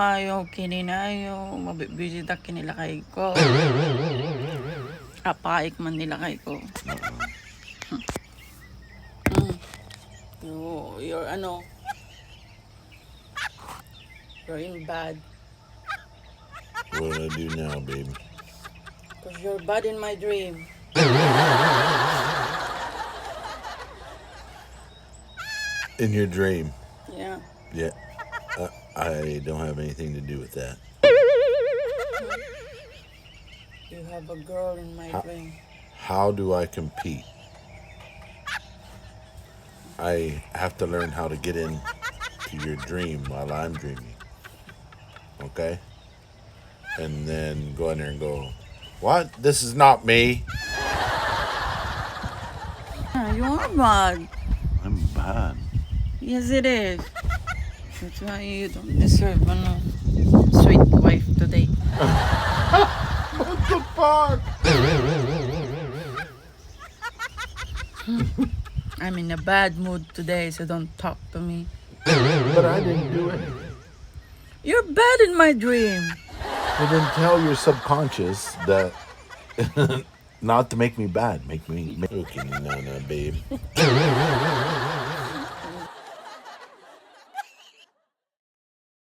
Ayaw kininayo, mabibisita kinilakay ko. Apaik man nilakay ko. You're you're in bad. What do I do now, baby? Cause you're bad in my dream. In your dream? Yeah. Yeah. I don't have anything to do with that. You have a girl in my dream. How do I compete? I have to learn how to get in to your dream while I'm dreaming. Okay? And then go in there and go, what? This is not me. Yeah, you are bad. I'm bad. Yes, it is. That's why you don't deserve a sweet wife today. What the fuck? I'm in a bad mood today, so don't talk to me. But I didn't do anything. You're bad in my dream. Well, then tell your subconscious that not to make me bad. Make me okay, no, babe.